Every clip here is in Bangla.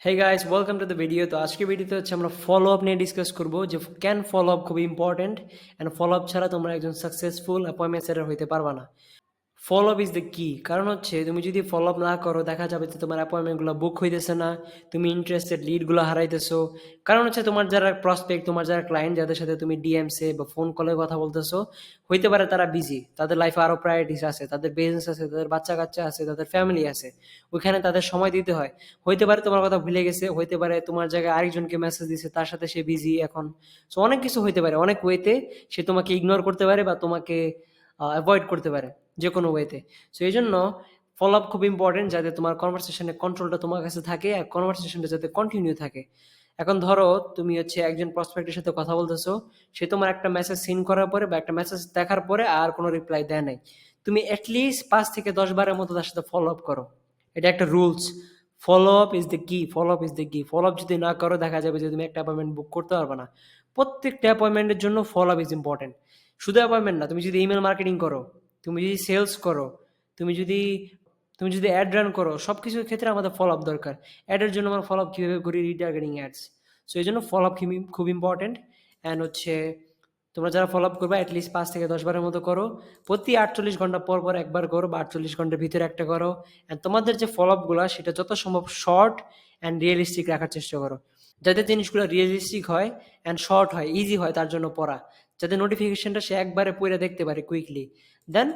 Hey guys, welcome to the video. তো আজকে ভিডিওতে হচ্ছে আমরা ফলো আপ নিয়ে ডিসকাস করব যে কেন ফলো আপ খুবই ইম্পর্টেন্ট অ্যান্ড ফলো আপ ছাড়া তোমরা একজন সাকসেসফুল অ্যাপয়েন্টমেন্ট সেটার হইতে পারবা না। ফলো আপ ইজ দ্য কি। কারণ হচ্ছে তুমি যদি ফলো আপ না করো দেখা যাবে যে তোমার অ্যাপয়েন্টমেন্টগুলো বুক হইতেছে না, তুমি ইন্টারেস্টেড লিডগুলো হারাইতেছো। কারণ হচ্ছে তোমার যারা প্রসপেক্ট, তোমার যারা ক্লায়েন্ট, যাদের সাথে তুমি ডিএমসে বা ফোন কলে কথা বলতেছো, হইতে পারে তারা বিজি, তাদের লাইফে আরও প্রায়োরিটিস আছে, তাদের বিজনেস আছে, তাদের বাচ্চা কাচ্চা আছে, তাদের ফ্যামিলি আছে, ওইখানে তাদের সময় দিতে হয়। হইতে পারে তোমার কথা ভুলে গেছে, হইতে পারে তোমার জায়গায় আরেকজনকে মেসেজ দিছে, তার সাথে সে বিজি এখন। সো অনেক কিছু হইতে পারে, অনেক ওয়েতে সে তোমাকে ইগনোর করতে পারে বা তোমাকে অ্যাভয়েড করতে পারে যে কোনো ওয়েতে। সো এই জন্য ফলো আপ খুব ইম্পর্টেন্ট, যাতে তোমার কনভারসেশনের কন্ট্রোলটা তোমার কাছে থাকে আর কনভারসেশনটা যাতে কন্টিনিউ থাকে। এখন ধরো তুমি হচ্ছে একজন প্রসপেক্টের সাথে কথা বলতেছো, সে তোমার একটা মেসেজ সিন করার পরে বা একটা মেসেজ দেখার পরে আর কোনো রিপ্লাই দেয় নাই, তুমি অ্যাটলিস্ট 5 থেকে 10 বারের মতো তার সাথে ফলো আপ করো। এটা একটা rules. Follow up is the কি, ফলো আপ ইজ দ্য কি। ফলো আপ যদি না করো দেখা যাবে যে তুমি একটা অ্যাপয়েন্টমেন্ট বুক করতে পারবে না। প্রত্যেকটা অ্যাপয়েন্টমেন্টের জন্য ফলো আপ ইজ ইম্পর্টেন্ট। শুধু অ্যাপয়েন্টমেন্ট না, তুমি যদি ইমেল মার্কেটিং করো, তুমি যদি সেলস করো, তুমি যদি তুমি যদি অ্যাড রান করো, সব কিছুর ক্ষেত্রে আমাদের ফলো আপ দরকার। অ্যাডের জন্য আমরা ফলো আপ কীভাবে করি, রিটার্গেটিং অ্যাডস। সো এই জন্য ফলো আপ খুব ইম্পর্টেন্ট। অ্যান্ড হচ্ছে তোমরা যারা ফলো আপ করবে অ্যাটলিস্ট 5 থেকে 10 বারের মতো করো। প্রতি 48 ঘন্টা পর পর একবার করো বা 48 ঘন্টার ভিতরে একটা করো। অ্যান্ড তোমাদের যে ফলো আপগুলো সেটা যত সম্ভব শর্ট অ্যান্ড রিয়েলিস্টিক রাখার চেষ্টা করো, যাতে জিনিসগুলো রিয়েলিস্টিক হয় অ্যান্ড শর্ট হয়, ইজি হয় তার জন্য পড়া, যাতে নোটিফিকেশনটা সে একবারে পড়ে দেখতে পারে কুইকলি। দেন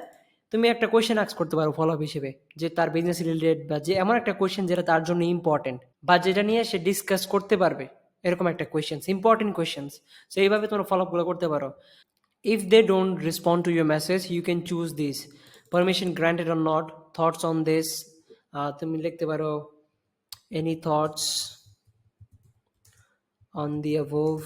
তুমি একটা কোয়েশ্চেন আস্ক করতে পারো ফলো আপ হিসেবে, যে তার বিজনেস রিলেটেড বা যে এমন একটা কোয়েশ্চেন যেটা তার জন্য ইম্পর্টেন্ট বা যেটা নিয়ে সে ডিসকাস করতে পারবে, এরকম একটা কোয়েশ্চেন, ইম্পর্টেন্ট কোয়েশ্চেন্স। সো এইভাবে তোমরা ফলো আপগুলো করতে পারো। If they don't respond to your message you can choose this: permission granted or not, thoughts on this. তুমি লিখতে পারো any thoughts on the above,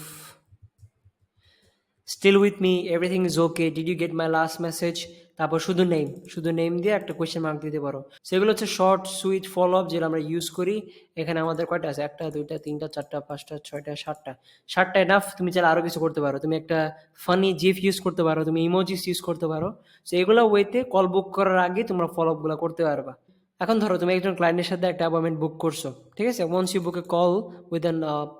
still with me, everything is okay, did you get my last message. তারপর শুধু নেম দিয়ে একটা কোয়েশ্চেন মার্ক দিতে পারো। সেগুলো হচ্ছে শর্ট সুইট ফলো আপ, যেটা আমরা ইউজ করি। এখানে আমাদের কয়টা আছে? 1টা 2টা 3টা 4টা 5টা 6টা 7টা। 7টা এনাফ। তুমি চাইলে আরও কিছু করতে পারো, তুমি একটা ফানি জিফ ইউজ করতে পারো, তুমি ইমোজিস ইউজ করতে পারো। সো এগুলো ওয়েতে কল বুক করার আগে তোমরা ফলো আপগুলো করতে পারবা। এখন ধরো তুমি একজন ক্লায়েন্টের সাথে একটা অ্যাপয়েন্টমেন্ট বুক করছো, ঠিক আছে? Once you book a call with an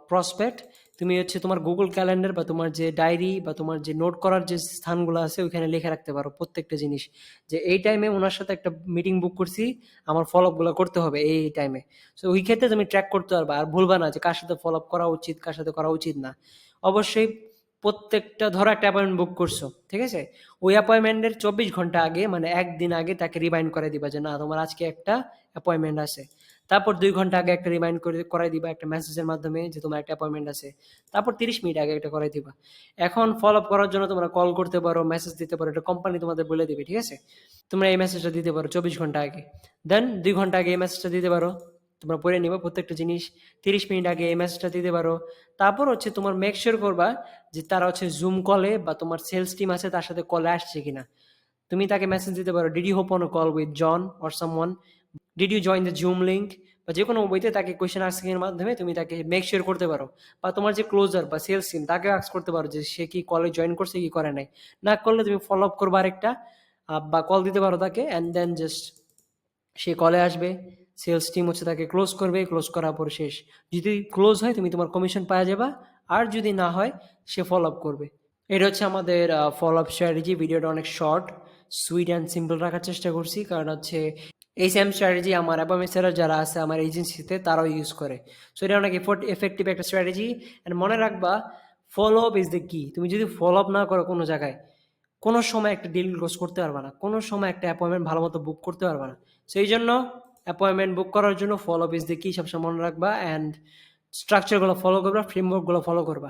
prospect, তুমি হচ্ছে তোমার গুগল ক্যালেন্ডার বা তোমার যে ডায়েরি বা তোমার যে নোট করার যে স্থানগুলো আছে ওইখানে লিখে রাখতে পারো প্রত্যেকটা জিনিস, যে এই টাইমে ওনার সাথে একটা মিটিং বুক করছি, আমার ফলো আপগুলো করতে হবে এই টাইমে। সো ওই ক্ষেত্রে তুমি ট্র্যাক করতে পারবা, আর ভুলবা না যে কার সাথে ফলো আপ করা উচিত, কার সাথে করা উচিত না। অবশ্যই প্রত্যেকটা, ধরো একটা অ্যাপয়েন্টমেন্ট বুক করছো, ঠিক আছে? ওই অ্যাপয়েন্টমেন্টের 24 ঘন্টা আগে, মানে একদিন আগে তাকে রিমাইন্ড করে দিবা যে না, তোমার আজকে একটা অ্যাপয়েন্টমেন্ট আছে। তারপর 2 ঘন্টা আগে একটা রিমাইন্ড করাই দিবা একটা মেসেজের মাধ্যমে যে তোমার একটা অ্যাপয়েন্টমেন্ট আছে। তারপর 30 মিনিট আগে একটা করাই দিবা। এখন ফলো আপ করার জন্য তোমরা কল করতে পারো, মেসেজ দিতে পারো, এটা কোম্পানি তোমাদের বলে দিবে, ঠিক আছে? তোমরা এই মেসেজটা দিতে পারো 24 ঘন্টা আগে। দেন 2 ঘন্টা আগে এই মেসেজটা দিতে পারো, তোমরা পড়ে নিবা প্রত্যেকটা জিনিস। 30 মিনিট আগে এই মেসেজটা দিতে পারো। তারপর হচ্ছে তোমার মেক শিওর করবা যে তারা হচ্ছে জুম কলে বা তোমার সেলস টিম আছে তার সাথে কলে আসছে কিনা। তুমি তাকে মেসেজ দিতে পারো, did you hop on a call with John or someone, did you join the Zoom link, বা যে কোনো বইতে তাকে কোয়েশ্চেন আস্কিং এর মাধ্যমে তুমি তাকে মেক শিওর করতে পারো। বা তোমার যে ক্লোজার বা সেলস টিম তাকে আস্ক করতে পারো যে সে কি কলে জয়েন করছে কি করে নাই। না করলে তুমি ফলো আপ করবা আরেকটা, বা কল দিতে পারো তাকে, অ্যান্ড দেন জাস্ট সে কলে আসবে, সেলস টিম হচ্ছে তাকে ক্লোজ করবে, ক্লোজ করার পর শেষ। যদি ক্লোজ হয় তুমি তোমার কমিশন পাওয়া যাবা, আর যদি না হয় সে ফলো আপ করবে। এটা হচ্ছে আমাদের ফলো আপ স্ট্র্যাটেজি। ভিডিওটা অনেক শর্ট, সুইট অ্যান্ড সিম্পল রাখার চেষ্টা করছি, কারণ হচ্ছে এই সেম স্ট্র্যাটেজি আমার অ্যাপয়েন্টমেন্ট সেলার যারা আছে আমার এজেন্সিতে তারাও ইউজ করে। সো এটা অনেক এফেক্টিভ একটা স্ট্র্যাটেজি। অ্যান্ড মনে রাখবা, ফলো আপ ইজ দ্য কি। তুমি যদি ফলো আপ না করো কোনো জায়গায়, কোনো সময় একটা ডিল ক্লোজ করতে পারবা না, কোনো সময় একটা অ্যাপয়েন্টমেন্ট ভালো মতো বুক করতে পারবা না। সেই জন্য অ্যাপয়েন্টমেন্ট বুক করার জন্য ফলো আপ ইজ দ্য কি সবসময় মনে রাখবা, অ্যান্ড স্ট্রাকচারগুলো ফলো করবা, ফ্রেমওয়ার্কগুলো ফলো করবা।